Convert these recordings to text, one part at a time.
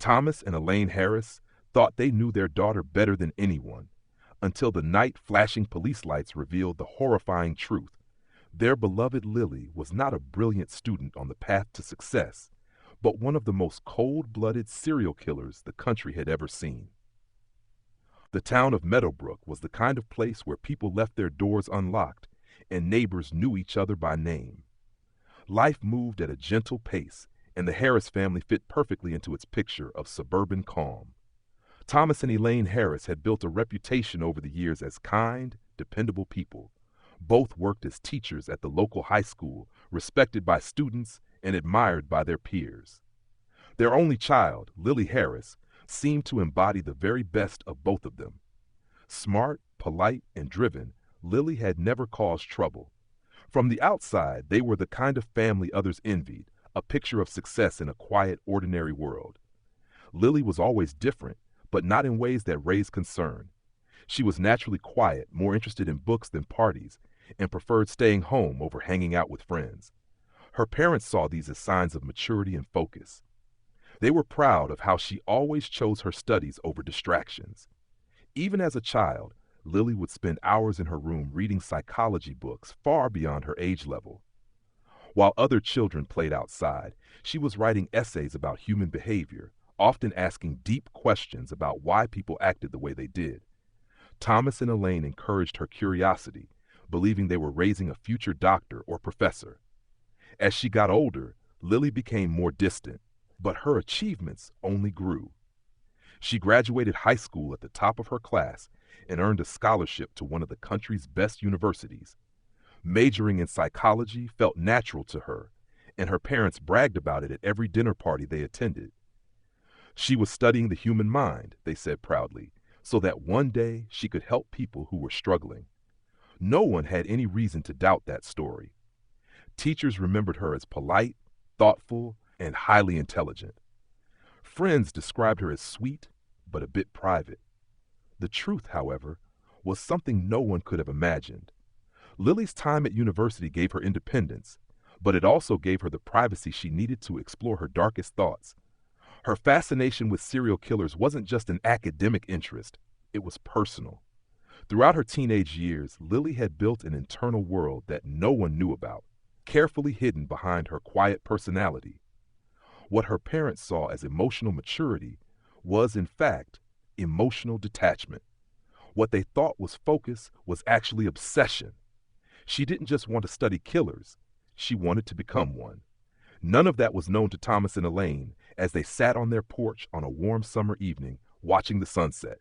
Thomas and Elaine Harris thought they knew their daughter better than anyone, until the night flashing police lights revealed the horrifying truth. Their beloved Lily was not a brilliant student on the path to success, but one of the most cold-blooded serial killers the country had ever seen. The town of Meadowbrook was the kind of place where people left their doors unlocked and neighbors knew each other by name. Life moved at a gentle pace, and the Harris family fit perfectly into its picture of suburban calm. Thomas and Elaine Harris had built a reputation over the years as kind, dependable people. Both worked as teachers at the local high school, respected by students and admired by their peers. Their only child, Lily Harris, seemed to embody the very best of both of them. Smart, polite, and driven, Lily had never caused trouble. From the outside, they were the kind of family others envied, a picture of success in a quiet, ordinary world. Lily was always different, but not in ways that raised concern. She was naturally quiet, more interested in books than parties, and preferred staying home over hanging out with friends. Her parents saw these as signs of maturity and focus. They were proud of how she always chose her studies over distractions. Even as a child, Lily would spend hours in her room reading psychology books far beyond her age level. While other children played outside, she was writing essays about human behavior, often asking deep questions about why people acted the way they did. Thomas and Elaine encouraged her curiosity, believing they were raising a future doctor or professor. As she got older, Lily became more distant, but her achievements only grew. She graduated high school at the top of her class and earned a scholarship to one of the country's best universities. Majoring in psychology felt natural to her, and her parents bragged about it at every dinner party they attended. She was studying the human mind, they said proudly, so that one day she could help people who were struggling. No one had any reason to doubt that story. Teachers remembered her as polite, thoughtful, and highly intelligent. Friends described her as sweet, but a bit private. The truth, however, was something no one could have imagined. Lily's time at university gave her independence, but it also gave her the privacy she needed to explore her darkest thoughts. Her fascination with serial killers wasn't just an academic interest, it was personal. Throughout her teenage years, Lily had built an internal world that no one knew about, carefully hidden behind her quiet personality. What her parents saw as emotional maturity was, in fact, emotional detachment. What they thought was focus was actually obsession. She didn't just want to study killers, she wanted to become one. None of that was known to Thomas and Elaine as they sat on their porch on a warm summer evening watching the sunset.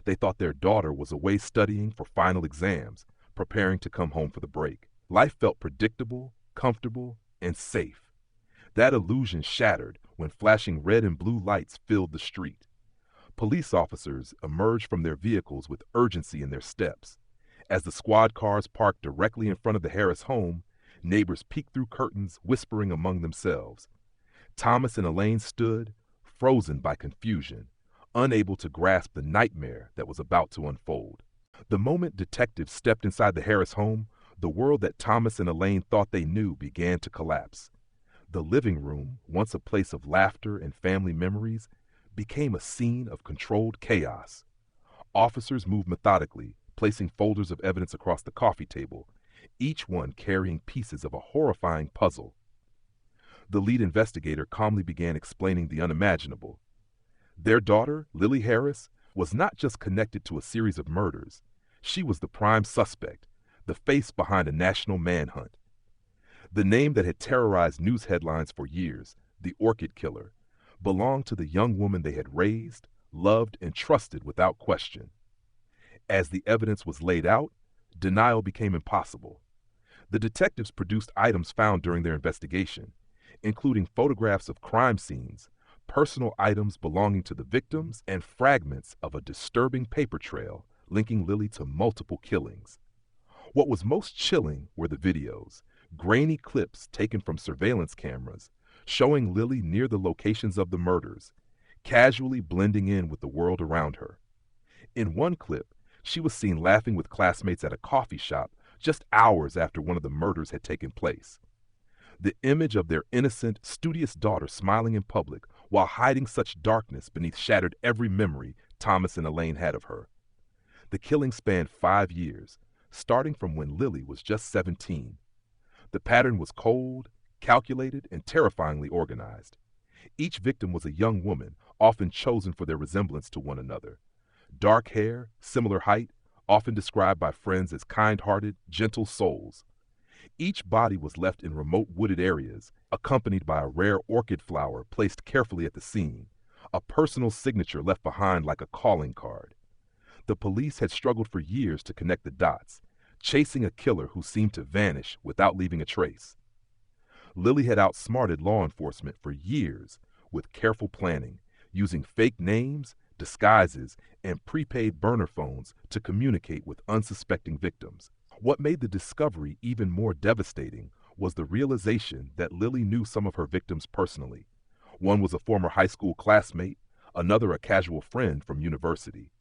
They thought their daughter was away studying for final exams, preparing to come home for the break. Life felt predictable, comfortable, and safe. That illusion shattered when flashing red and blue lights filled the street. Police officers emerged from their vehicles with urgency in their steps. As the squad cars parked directly in front of the Harris home, neighbors peeked through curtains, whispering among themselves. Thomas and Elaine stood, frozen by confusion, unable to grasp the nightmare that was about to unfold. The moment detectives stepped inside the Harris home, the world that Thomas and Elaine thought they knew began to collapse. The living room, once a place of laughter and family memories, became a scene of controlled chaos. Officers moved methodically, placing folders of evidence across the coffee table, each one carrying pieces of a horrifying puzzle. The lead investigator calmly began explaining the unimaginable. Their daughter, Lily Harris, was not just connected to a series of murders. She was the prime suspect, the face behind a national manhunt. The name that had terrorized news headlines for years, the Orchid Killer, belonged to the young woman they had raised, loved, and trusted without question. As the evidence was laid out, denial became impossible. The detectives produced items found during their investigation, including photographs of crime scenes, personal items belonging to the victims, and fragments of a disturbing paper trail linking Lily to multiple killings. What was most chilling were the videos, grainy clips taken from surveillance cameras, showing Lily near the locations of the murders, casually blending in with the world around her. In one clip, she was seen laughing with classmates at a coffee shop just hours after one of the murders had taken place. The image of their innocent, studious daughter smiling in public while hiding such darkness beneath shattered every memory Thomas and Elaine had of her. The killing spanned 5 years, starting from when Lily was just 17. The pattern was cold, calculated, and terrifyingly organized. Each victim was a young woman, often chosen for their resemblance to one another. Dark hair, similar height, often described by friends as kind-hearted, gentle souls. Each body was left in remote wooded areas, accompanied by a rare orchid flower placed carefully at the scene, a personal signature left behind like a calling card. The police had struggled for years to connect the dots, chasing a killer who seemed to vanish without leaving a trace. Lily had outsmarted law enforcement for years with careful planning, using fake names, disguises, and prepaid burner phones to communicate with unsuspecting victims. What made the discovery even more devastating was the realization that Lily knew some of her victims personally. One was a former high school classmate, another a casual friend from university.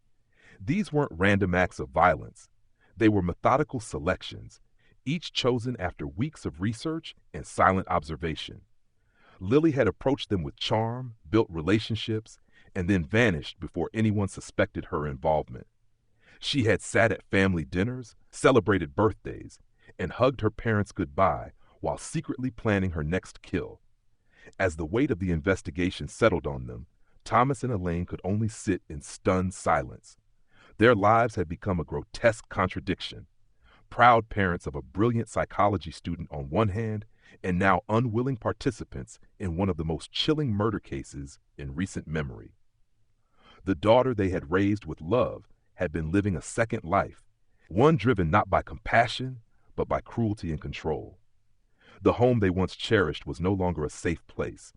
These weren't random acts of violence. They were methodical selections, each chosen after weeks of research and silent observation. Lily had approached them with charm, built relationships, and then vanished before anyone suspected her involvement. She had sat at family dinners, celebrated birthdays, and hugged her parents goodbye while secretly planning her next kill. As the weight of the investigation settled on them, Thomas and Elaine could only sit in stunned silence. Their lives had become a grotesque contradiction. Proud parents of a brilliant psychology student on one hand, and now unwilling participants in one of the most chilling murder cases in recent memory. The daughter they had raised with love had been living a second life, one driven not by compassion, but by cruelty and control. The home they once cherished was no longer a safe place.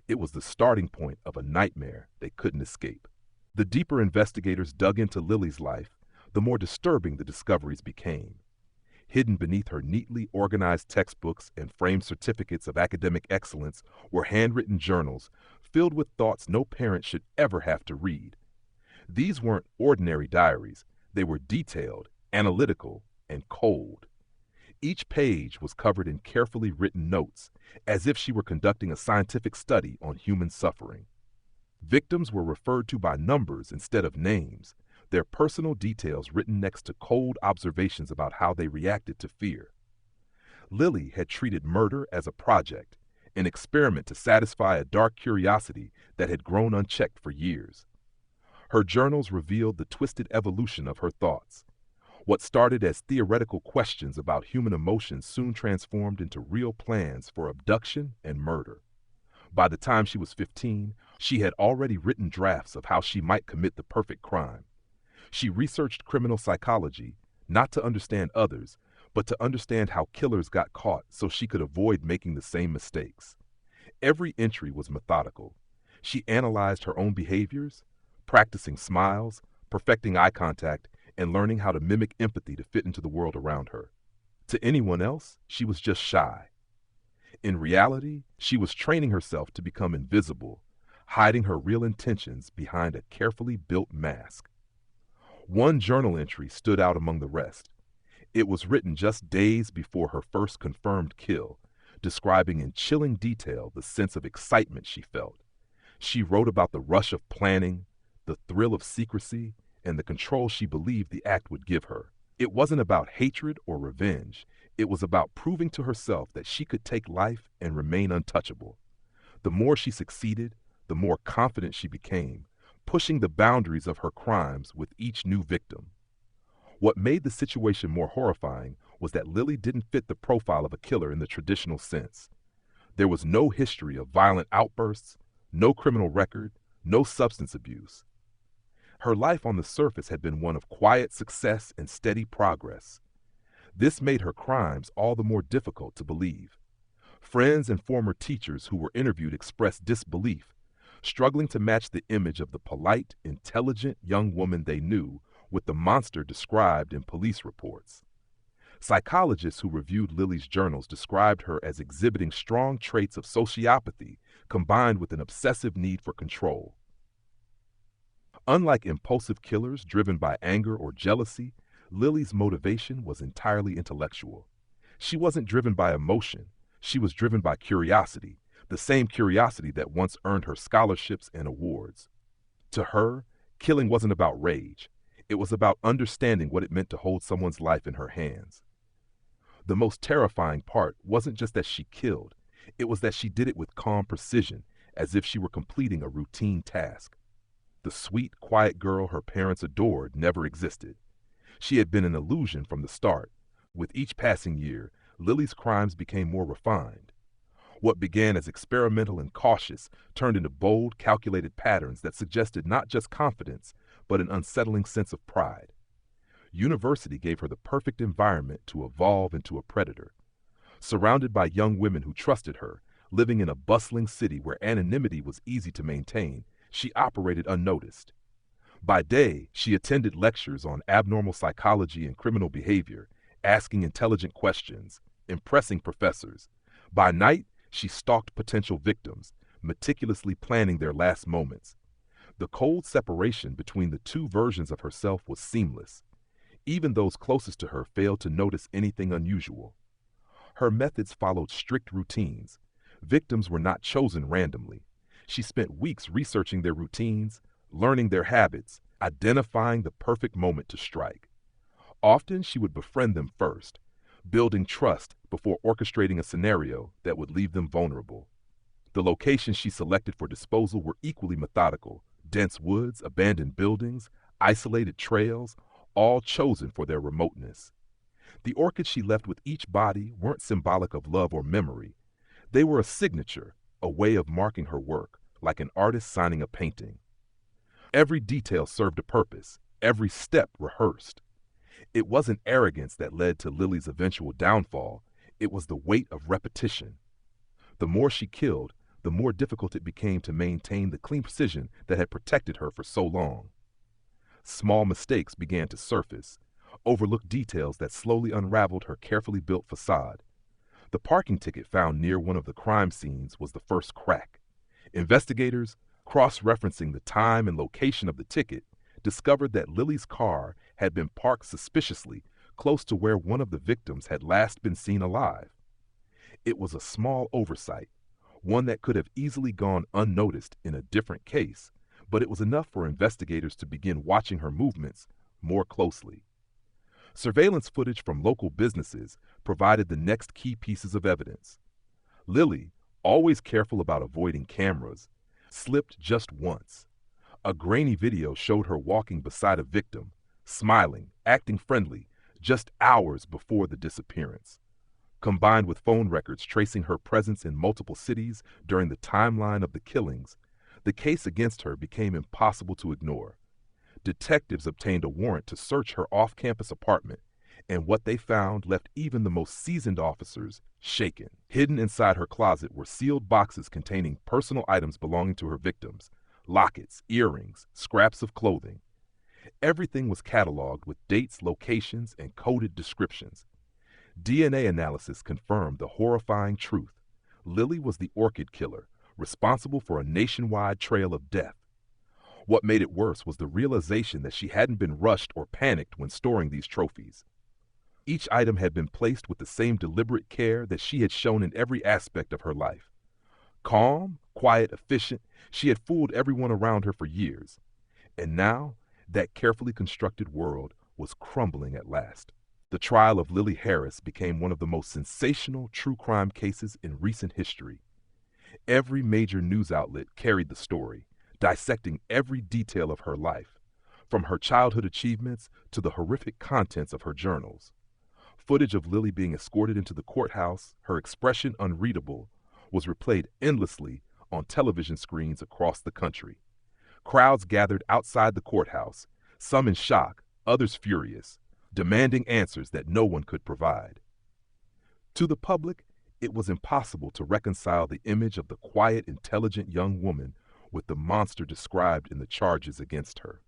It was the starting point of a nightmare they couldn't escape. The deeper investigators dug into Lily's life, the more disturbing the discoveries became. Hidden beneath her neatly organized textbooks and framed certificates of academic excellence were handwritten journals filled with thoughts no parent should ever have to read. These weren't ordinary diaries. They were detailed, analytical, and cold. Each page was covered in carefully written notes, as if she were conducting a scientific study on human suffering. Victims were referred to by numbers instead of names, their personal details written next to cold observations about how they reacted to fear. Lily had treated murder as a project, an experiment to satisfy a dark curiosity that had grown unchecked for years. Her journals revealed the twisted evolution of her thoughts. What started as theoretical questions about human emotions soon transformed into real plans for abduction and murder. By the time she was 15, she had already written drafts of how she might commit the perfect crime. She researched criminal psychology, not to understand others, but to understand how killers got caught so she could avoid making the same mistakes. Every entry was methodical. She analyzed her own behaviors, practicing smiles, perfecting eye contact, and learning how to mimic empathy to fit into the world around her. To anyone else, she was just shy. In reality, she was training herself to become invisible, hiding her real intentions behind a carefully built mask. One journal entry stood out among the rest. It was written just days before her first confirmed kill, describing in chilling detail the sense of excitement she felt. She wrote about the rush of planning, the thrill of secrecy, and the control she believed the act would give her. It wasn't about hatred or revenge. It was about proving to herself that she could take life and remain untouchable. The more she succeeded, the more confident she became, pushing the boundaries of her crimes with each new victim. What made the situation more horrifying was that Lily didn't fit the profile of a killer in the traditional sense. There was no history of violent outbursts, no criminal record, no substance abuse. Her life on the surface had been one of quiet success and steady progress. This made her crimes all the more difficult to believe. Friends and former teachers who were interviewed expressed disbelief, struggling to match the image of the polite, intelligent young woman they knew with the monster described in police reports. Psychologists who reviewed Lily's journals described her as exhibiting strong traits of sociopathy combined with an obsessive need for control. Unlike impulsive killers driven by anger or jealousy, Lily's motivation was entirely intellectual. She wasn't driven by emotion. She was driven by curiosity, the same curiosity that once earned her scholarships and awards. To her, killing wasn't about rage. It was about understanding what it meant to hold someone's life in her hands. The most terrifying part wasn't just that she killed, it was that she did it with calm precision, as if she were completing a routine task. The sweet, quiet girl her parents adored never existed. She had been an illusion from the start. With each passing year, Lily's crimes became more refined. What began as experimental and cautious turned into bold, calculated patterns that suggested not just confidence, but an unsettling sense of pride. University gave her the perfect environment to evolve into a predator. Surrounded by young women who trusted her, living in a bustling city where anonymity was easy to maintain, she operated unnoticed. By day, she attended lectures on abnormal psychology and criminal behavior, asking intelligent questions, impressing professors. By night, she stalked potential victims, meticulously planning their last moments. The cold separation between the two versions of herself was seamless. Even those closest to her failed to notice anything unusual. Her methods followed strict routines. Victims were not chosen randomly. She spent weeks researching their routines, learning their habits, identifying the perfect moment to strike. Often she would befriend them first, building trust before orchestrating a scenario that would leave them vulnerable. The locations she selected for disposal were equally methodical: dense woods, abandoned buildings, isolated trails, all chosen for their remoteness. The orchids she left with each body weren't symbolic of love or memory. They were a signature, a way of marking her work, like an artist signing a painting. Every detail served a purpose, every step rehearsed. It wasn't arrogance that led to Lily's eventual downfall, it was the weight of repetition. The more she killed, the more difficult it became to maintain the clean precision that had protected her for so long. Small mistakes began to surface, overlooked details that slowly unraveled her carefully built facade. The parking ticket found near one of the crime scenes was the first crack. Investigators, cross-referencing the time and location of the ticket, discovered that Lily's car had been parked suspiciously close to where one of the victims had last been seen alive. It was a small oversight, one that could have easily gone unnoticed in a different case, but it was enough for investigators to begin watching her movements more closely. Surveillance footage from local businesses provided the next key pieces of evidence. Lily, always careful about avoiding cameras, slipped just once. A grainy video showed her walking beside a victim, smiling, acting friendly, just hours before the disappearance. Combined with phone records tracing her presence in multiple cities during the timeline of the killings, the case against her became impossible to ignore. Detectives obtained a warrant to search her off-campus apartment, and what they found left even the most seasoned officers shaken. Hidden inside her closet were sealed boxes containing personal items belonging to her victims: lockets, earrings, scraps of clothing. Everything was cataloged with dates, locations, and coded descriptions. DNA analysis confirmed the horrifying truth. Lily was the Orchid Killer, responsible for a nationwide trail of death. What made it worse was the realization that she hadn't been rushed or panicked when storing these trophies. Each item had been placed with the same deliberate care that she had shown in every aspect of her life. Calm, quiet, efficient, she had fooled everyone around her for years. And now, that carefully constructed world was crumbling at last. The trial of Lily Harris became one of the most sensational true crime cases in recent history. Every major news outlet carried the story, dissecting every detail of her life, from her childhood achievements to the horrific contents of her journals. Footage of Lily being escorted into the courthouse, her expression unreadable, was replayed endlessly on television screens across the country. Crowds gathered outside the courthouse, some in shock, others furious, demanding answers that no one could provide. To the public, it was impossible to reconcile the image of the quiet, intelligent young woman with the monster described in the charges against her.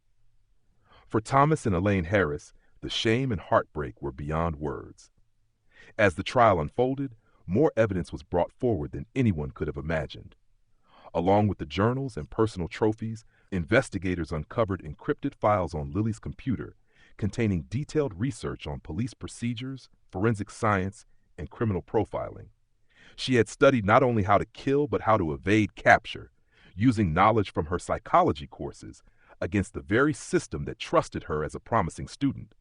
For Thomas and Elaine Harris, the shame and heartbreak were beyond words. As the trial unfolded, more evidence was brought forward than anyone could have imagined. Along with the journals and personal trophies, investigators uncovered encrypted files on Lily's computer containing detailed research on police procedures, forensic science, and criminal profiling. She had studied not only how to kill, but how to evade capture, using knowledge from her psychology courses against the very system that trusted her as a promising student.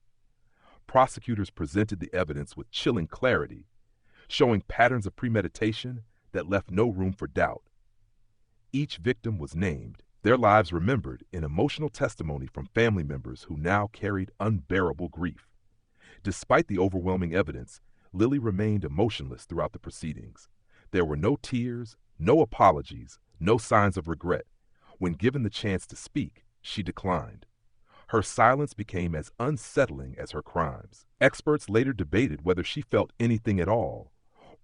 Prosecutors presented the evidence with chilling clarity, showing patterns of premeditation that left no room for doubt. Each victim was named, their lives remembered in emotional testimony from family members who now carried unbearable grief. Despite the overwhelming evidence, Lily remained emotionless throughout the proceedings. There were no tears, no apologies, no signs of regret. When given the chance to speak, she declined. Her silence became as unsettling as her crimes. Experts later debated whether she felt anything at all,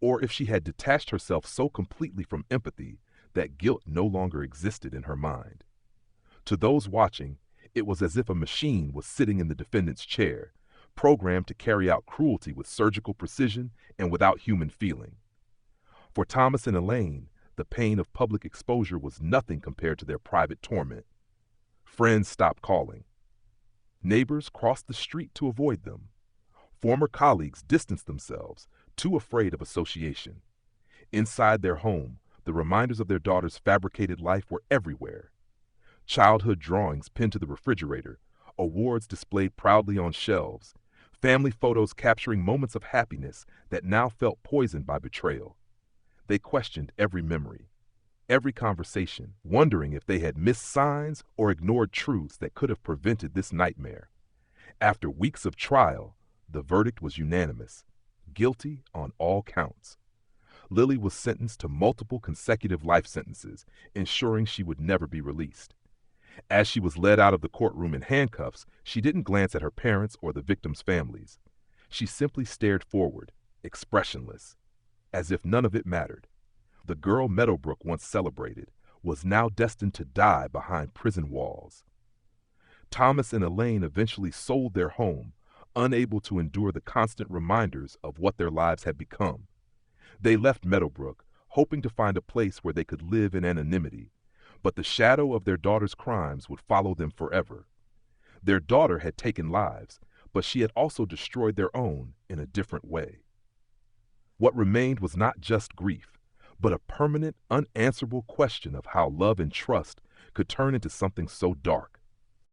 or if she had detached herself so completely from empathy that guilt no longer existed in her mind. To those watching, it was as if a machine was sitting in the defendant's chair, programmed to carry out cruelty with surgical precision and without human feeling. For Thomas and Elaine, the pain of public exposure was nothing compared to their private torment. Friends stopped calling. Neighbors crossed the street to avoid them. Former colleagues distanced themselves, too afraid of association. Inside their home, the reminders of their daughter's fabricated life were everywhere. Childhood drawings pinned to the refrigerator, awards displayed proudly on shelves, family photos capturing moments of happiness that now felt poisoned by betrayal. They questioned every memory, every conversation, wondering if they had missed signs or ignored truths that could have prevented this nightmare. After weeks of trial, the verdict was unanimous: guilty on all counts. Lily was sentenced to multiple consecutive life sentences, ensuring she would never be released. As she was led out of the courtroom in handcuffs, she didn't glance at her parents or the victims' families. She simply stared forward, expressionless, as if none of it mattered. The girl Meadowbrook once celebrated was now destined to die behind prison walls. Thomas and Elaine eventually sold their home, unable to endure the constant reminders of what their lives had become. They left Meadowbrook, hoping to find a place where they could live in anonymity, but the shadow of their daughter's crimes would follow them forever. Their daughter had taken lives, but she had also destroyed their own in a different way. What remained was not just grief, but a permanent, unanswerable question of how love and trust could turn into something so dark.